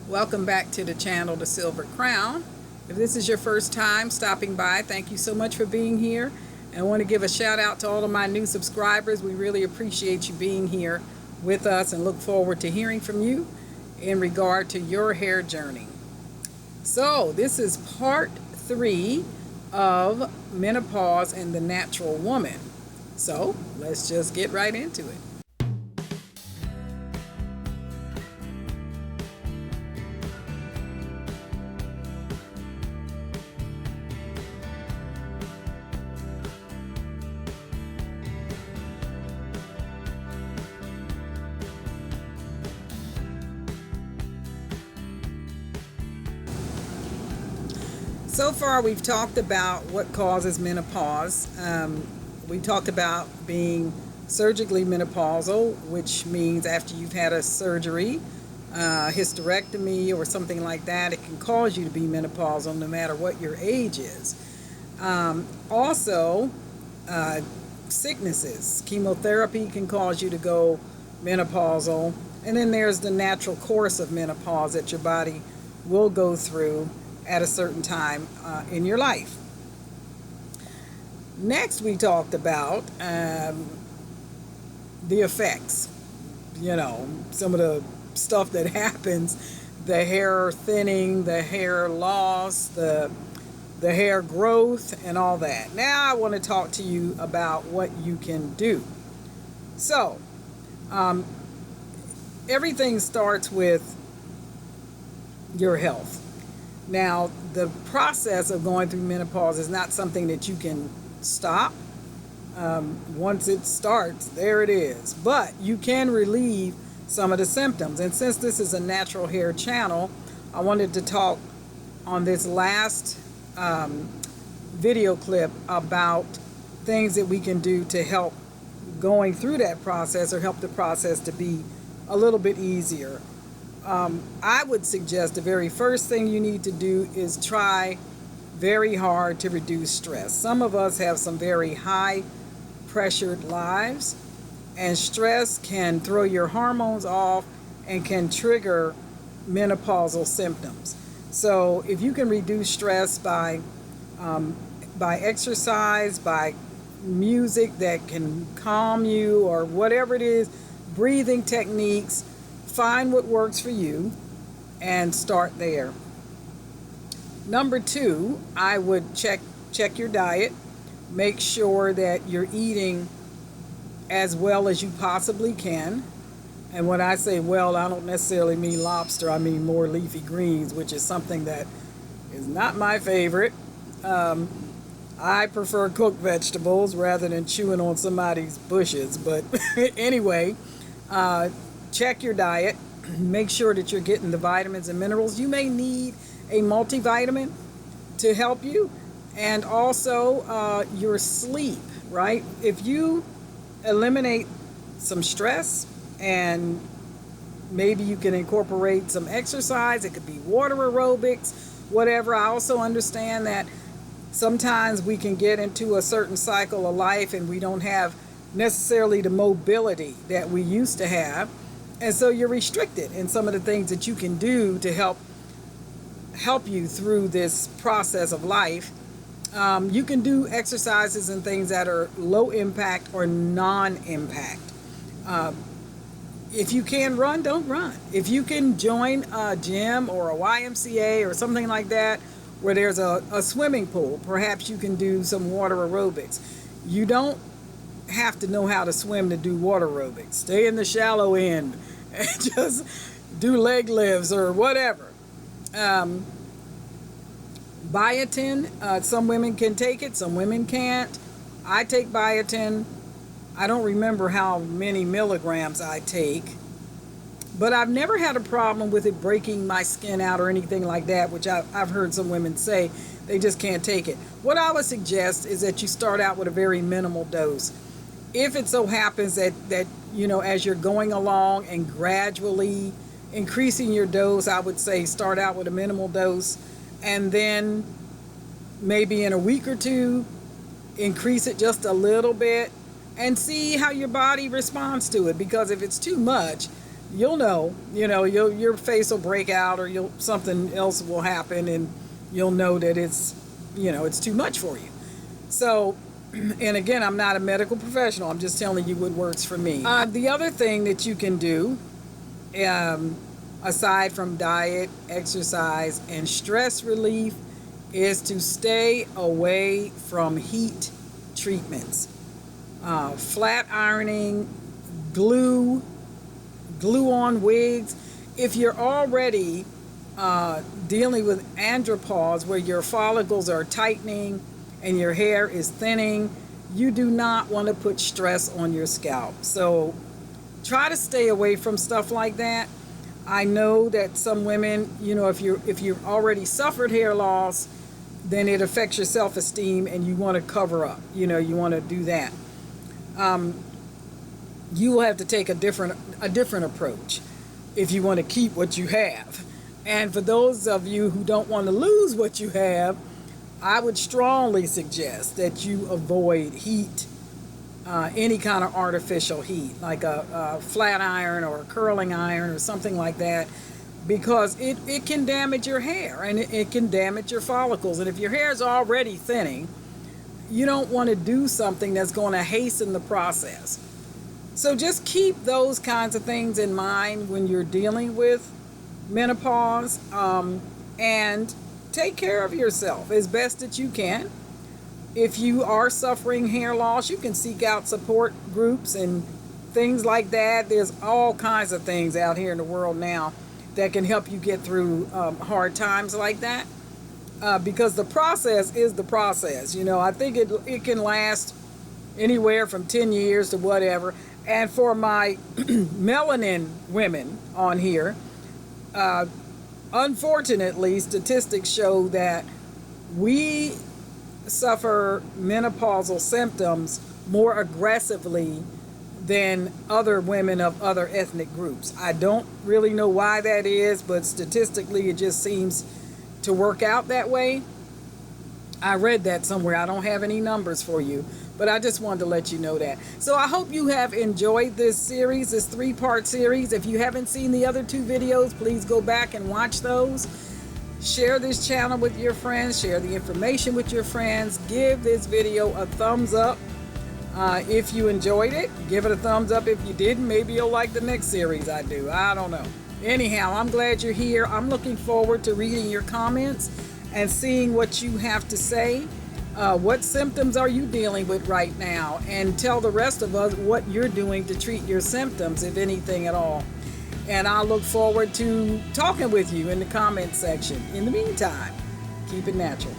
Welcome back to the channel, The Silver Crown. If this is your first time stopping by, thank you so much for being here. And I want to give a shout out to all of my new subscribers. We really appreciate you being here with us and look forward to hearing from you in regard to your hair journey. So this is part 3 of menopause and the natural woman. So let's just get right into it. So far, we've talked about what causes menopause. We talked about being surgically menopausal, which means after you've had a surgery, hysterectomy or something like that, it can cause you to be menopausal no matter what your age is. Also, sicknesses. Chemotherapy can cause you to go menopausal. And then there's the natural course of menopause that your body will go through at a certain time in your life. Next, we talked about the effects. Some of the stuff that happens, the hair thinning, the hair loss, the hair growth, and all that. Now I want to talk to you about what you can do. So, everything starts with your health. Now, the process of going through menopause is not something that you can stop. Once it starts, there it is. But you can relieve some of the symptoms. And since this is a natural hair channel, I wanted to talk on this last video clip about things that we can do to help going through that process or help the process to be a little bit easier. I would suggest the very first thing you need to do is try very hard to reduce stress. Some of us have some very high pressured lives, and stress can throw your hormones off and can trigger menopausal symptoms. So if you can reduce stress by exercise, by music that can calm you, or whatever it is, breathing techniques, find what works for you and start there. Number 2, I would check your diet. Make sure that you're eating as well as you possibly can. And when I say well, I don't necessarily mean lobster. I mean more leafy greens, which is something that is not my favorite. I prefer cooked vegetables rather than chewing on somebody's bushes. But anyway, check your diet. Make sure that you're getting the vitamins and minerals. You may need a multivitamin to help you, and also your sleep, right? If you eliminate some stress, and maybe you can incorporate some exercise, it could be water aerobics, whatever. I also understand that sometimes we can get into a certain cycle of life and we don't have necessarily the mobility that we used to have. And so you're restricted in some of the things that you can do to help you through this process of life. You can do exercises and things that are low impact or non-impact. If you can run, don't run. If you can join a gym or a YMCA or something like that where there's a swimming pool, perhaps you can do some water aerobics. You don't have to know how to swim to do water aerobics. Stay in the shallow end and just do leg lifts or whatever. Biotin, some women can take it, some women can't. I take biotin. I don't remember how many milligrams I take, but I've never had a problem with it breaking my skin out or anything like that, which I've heard some women say they just can't take it. What I would suggest is that you start out with a very minimal dose. If it so happens that as you're going along and gradually increasing your dose, I would say start out with a minimal dose, and then maybe in a week or two increase it just a little bit and see how your body responds to it. Because if it's too much, you'll know. Your face will break out, or something else will happen, and you'll know that it's too much for you. So, and again, I'm not a medical professional. I'm just telling you what works for me. The other thing that you can do, aside from diet, exercise, and stress relief, is to stay away from heat treatments. Flat ironing, glue on wigs. If you're already dealing with andropause, where your follicles are tightening and your hair is thinning, you do not want to put stress on your scalp. So try to stay away from stuff like that. I know that some women, if you've already suffered hair loss, then it affects your self-esteem, and you want to cover up. You want to do that. You will have to take a different approach if you want to keep what you have. And for those of you who don't want to lose what you have, I would strongly suggest that you avoid heat, any kind of artificial heat, like a flat iron or a curling iron or something like that, because it can damage your hair, and it can damage your follicles. And if your hair is already thinning, you don't want to do something that's going to hasten the process. So just keep those kinds of things in mind when you're dealing with menopause, and take care of yourself as best that you can. If you are suffering hair loss, you can seek out support groups and things like that. There's all kinds of things out here in the world now that can help you get through hard times like that, because the process is the process. I think it can last anywhere from 10 years to whatever. And for my melanin women on here, unfortunately, statistics show that we suffer menopausal symptoms more aggressively than other women of other ethnic groups. I don't really know why that is, but statistically it just seems to work out that way. I read that somewhere. I don't have any numbers for you, but I just wanted to let you know that. So I hope you have enjoyed this series, this 3-part series. If you haven't seen the other 2 videos, please go back and watch those. Share this channel with your friends. Share the information with your friends. Give this video a thumbs up if you enjoyed it. Give it a thumbs up if you didn't. Maybe you'll like the next series I do. I don't know. Anyhow, I'm glad you're here. I'm looking forward to reading your comments and seeing what you have to say. What symptoms are you dealing with right now? And tell the rest of us what you're doing to treat your symptoms, if anything at all. And I look forward to talking with you in the comment section. In the meantime, keep it natural.